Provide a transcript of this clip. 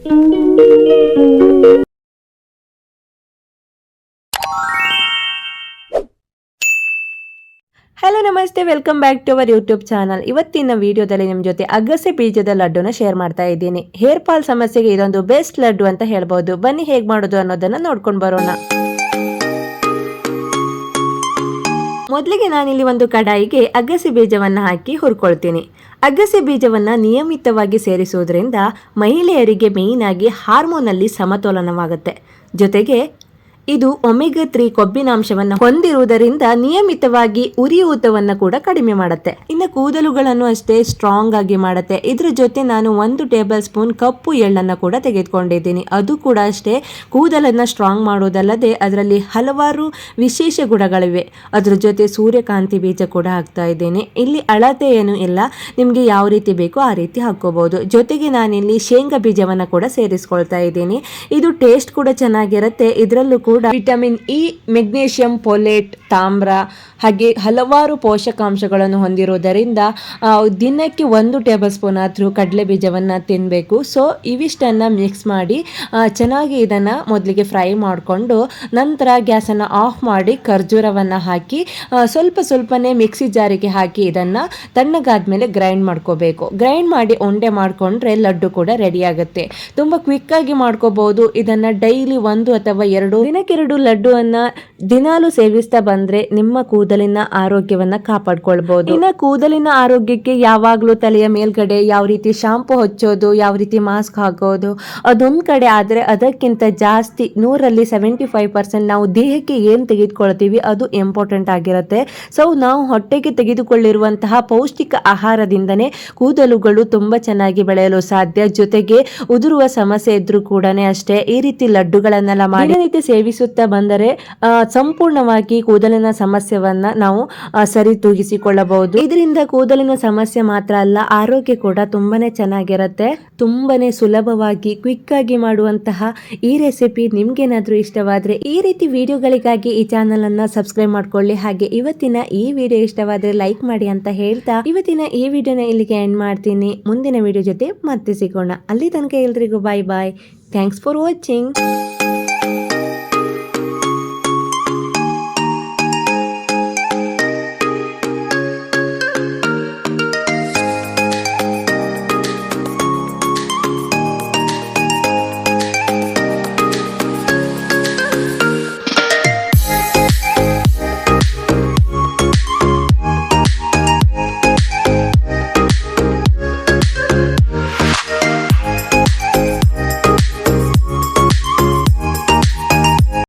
Hello ನಮಸ್ತೆ, welcome back to our YouTube channel. ಇವತ್ತಿನ ವಿಡಿಯೋದಲ್ಲಿ ನಿಮ್ಮ ಜೊತೆ ಅಗಸೆ ಬೀಜದ ಲಡ್ಡುನ ಶೇರ್ ಮಾಡ್ತಾ ಇದ್ದೀನಿ. ಹೇರ್ ಫಾಲ್ ಸಮಸ್ಯೆಗೆ ಇದೊಂದು ಬೆಸ್ಟ್ ಲಡ್ಡು ಅಂತ ಹೇಳ್ಬೋದು. ಬನ್ನಿ ಹೇಗೆ ಮಾಡೋದು ಅನ್ನೋದನ್ನ ನೋಡ್ಕೊಂಡು ಬರೋಣ. ಮೊದಲಿಗೆ ನಾನಿಲ್ಲಿ ಒಂದು ಕಡಾಯಿಗೆ ಅಗಸೆ ಬೀಜವನ್ನು ಹಾಕಿ ಹುರ್ಕೊಳ್ತೀನಿ. ಅಗಸೆ ಬೀಜವನ್ನು ನಿಯಮಿತವಾಗಿ ಸೇರಿಸುವುದರಿಂದ ಮಹಿಳೆಯರಿಗೆ ಮೇಯ್ನ್ ಆಗಿ ಹಾರ್ಮೋನಲ್ಲಿ ಸಮತೋಲನವಾಗುತ್ತೆ. ಜೊತೆಗೆ ಇದು ಒಮೆಗಾ 3 ಕೊಬ್ಬಿನಾಂಶವನ್ನು ಹೊಂದಿರುವುದರಿಂದ ನಿಯಮಿತವಾಗಿ ಉರಿಯೂತವನ್ನು ಕೂಡ ಕಡಿಮೆ ಮಾಡುತ್ತೆ. ಇನ್ನು ಕೂದಲುಗಳನ್ನು ಅಷ್ಟೇ ಸ್ಟ್ರಾಂಗ್ ಆಗಿ ಮಾಡುತ್ತೆ. ಇದ್ರ ಜೊತೆ ನಾನು 1 ಟೇಬಲ್ ಸ್ಪೂನ್ ಕಪ್ಪು ಎಳ್ಳನ್ನು ಕೂಡ ತೆಗೆದುಕೊಂಡಿದ್ದೀನಿ. ಅದು ಕೂಡ ಅಷ್ಟೇ ಕೂದಲನ್ನು ಸ್ಟ್ರಾಂಗ್ ಮಾಡೋದಲ್ಲದೆ ಅದರಲ್ಲಿ ಹಲವಾರು ವಿಶೇಷ ಗುಣಗಳಿವೆ. ಅದ್ರ ಜೊತೆ ಸೂರ್ಯಕಾಂತಿ ಬೀಜ ಕೂಡ ಹಾಕ್ತಾ ಇದ್ದೀನಿ. ಇಲ್ಲಿ ಅಳತೆ ಏನು ಇಲ್ಲ, ನಿಮಗೆ ಯಾವ ರೀತಿ ಬೇಕೋ ಆ ರೀತಿ ಹಾಕೋಬಹುದು. ಜೊತೆಗೆ ನಾನಿಲ್ಲಿ ಶೇಂಗಾ ಬೀಜವನ್ನು ಕೂಡ ಸೇರಿಸ್ಕೊಳ್ತಾ ಇದ್ದೀನಿ. ಇದು ಟೇಸ್ಟ್ ಕೂಡ ಚೆನ್ನಾಗಿರುತ್ತೆ. ಇದರಲ್ಲೂ ಕೂಡ ವಿಟಮಿನ್ ಇ, ಮೆಗ್ನೀಷಿಯಂ, ಫೋಲೇಟ್, ತಾಮ್ರ ಹಾಗೆ ಹಲವಾರು ಪೋಷಕಾಂಶಗಳನ್ನು ಹೊಂದಿರುವುದರಿಂದ ದಿನಕ್ಕೆ 1 ಟೇಬಲ್ ಸ್ಪೂನ್ ಆದರೂ ಕಡಲೆ ಬೀಜವನ್ನು ತಿನ್ನಬೇಕು. ಸೊ ಇವಿಷ್ಟನ್ನು ಮಿಕ್ಸ್ ಮಾಡಿ ಚೆನ್ನಾಗಿ ಇದನ್ನು ಮೊದಲಿಗೆ ಫ್ರೈ ಮಾಡಿಕೊಂಡು ನಂತರ ಗ್ಯಾಸನ್ನು ಆಫ್ ಮಾಡಿ ಖರ್ಜೂರವನ್ನು ಹಾಕಿ ಸ್ವಲ್ಪನೇ ಮಿಕ್ಸಿ ಜಾರಿಗೆ ಹಾಕಿ ಇದನ್ನು ತಣ್ಣಗಾದ ಮೇಲೆ ಗ್ರೈಂಡ್ ಮಾಡ್ಕೋಬೇಕು. ಗ್ರೈಂಡ್ ಮಾಡಿ ಉಂಡೆ ಮಾಡಿಕೊಂಡ್ರೆ ಲಡ್ಡು ಕೂಡ ರೆಡಿ ಆಗುತ್ತೆ. ತುಂಬ ಕ್ವಿಕ್ಕಾಗಿ ಮಾಡ್ಕೋಬಹುದು. ಇದನ್ನು ಡೈಲಿ 1 ಅಥವಾ 2 ದಿನಕ್ಕೆ 2 ಲಡ್ಡುವನ್ನು ದಿನಾಲು ಸೇವಿಸ್ತಾ ಬಂದರೆ ನಿಮ್ಮ ಕೂದಲಿನ ಆರೋಗ್ಯವನ್ನು ಕಾಪಾಡ್ಕೊಳ್ಬಹುದು. ಇನ್ನು ಕೂದಲಿನ ಆರೋಗ್ಯಕ್ಕೆ ಯಾವಾಗಲೂ ತಲೆಯ ಮೇಲ್ಗಡೆ ಯಾವ ರೀತಿ ಶಾಂಪು ಹಚ್ಚೋದು, ಯಾವ ರೀತಿ ಮಾಸ್ಕ್ ಹಾಕೋದು ಅದೊಂದು ಕಡೆ ಆದರೆ, ಅದಕ್ಕಿಂತ ಜಾಸ್ತಿ 100ರಲ್ಲಿ 75% ನಾವು ದೇಹಕ್ಕೆ ಏನು ತೆಗೆದುಕೊಳ್ತೀವಿ ಅದು ಇಂಪಾರ್ಟೆಂಟ್ ಆಗಿರುತ್ತೆ. ಸೊ ನಾವು ಹೊಟ್ಟೆಗೆ ತೆಗೆದುಕೊಳ್ಳಿರುವಂತಹ ಪೌಷ್ಟಿಕ ಆಹಾರದಿಂದನೇ ಕೂದಲುಗಳು ತುಂಬ ಚೆನ್ನಾಗಿ ಬೆಳೆಯಲು ಸಾಧ್ಯ. ಜೊತೆಗೆ ಉದುರುವ ಸಮಸ್ಯೆ ಇದ್ರೂ ಕೂಡ ಅಷ್ಟೇ ಈ ರೀತಿ ಲಡ್ಡುಗಳನ್ನೆಲ್ಲ ಮಾಡಿ ಸೇವಿಸುತ್ತಾ ಬಂದರೆ ಸಂಪೂರ್ಣವಾಗಿ ಕೂದಲಿನ ಸಮಸ್ಯೆವನ್ನ ನಾವು ಸರಿತೂಗಿಸಿಕೊಳ್ಳಬಹುದು. ಇದರಿಂದ ಕೂದಲಿನ ಸಮಸ್ಯೆ ಮಾತ್ರ ಅಲ್ಲ, ಆರೋಗ್ಯ ಕೂಡ ತುಂಬಾನೇ ಚೆನ್ನಾಗಿರುತ್ತೆ. ತುಂಬಾನೇ ಸುಲಭವಾಗಿ ಕ್ವಿಕ್ ಆಗಿ ಮಾಡುವಂತಹ ಈ ರೆಸಿಪಿ ನಿಮ್ಗೇನಾದ್ರೂ ಇಷ್ಟವಾದ್ರೆ ಈ ರೀತಿ ವಿಡಿಯೋಗಳಿಗಾಗಿ ಈ ಚಾನಲ್ ಅನ್ನ ಸಬ್ಸ್ಕ್ರೈಬ್ ಮಾಡ್ಕೊಳ್ಳಿ. ಹಾಗೆ ಇವತ್ತಿನ ಈ ವಿಡಿಯೋ ಇಷ್ಟವಾದ್ರೆ ಲೈಕ್ ಮಾಡಿ ಅಂತ ಹೇಳ್ತಾ ಇವತ್ತಿನ ಈ ವಿಡಿಯೋನ ಇಲ್ಲಿಗೆ ಎಂಡ್ ಮಾಡ್ತೀನಿ. ಮುಂದಿನ ವಿಡಿಯೋ ಜೊತೆ ಮತ್ತೆ ಸಿಗೋಣ. ಅಲ್ಲಿ ತನಕ ಎಲ್ರಿಗೂ bye bye. Thanks for watching.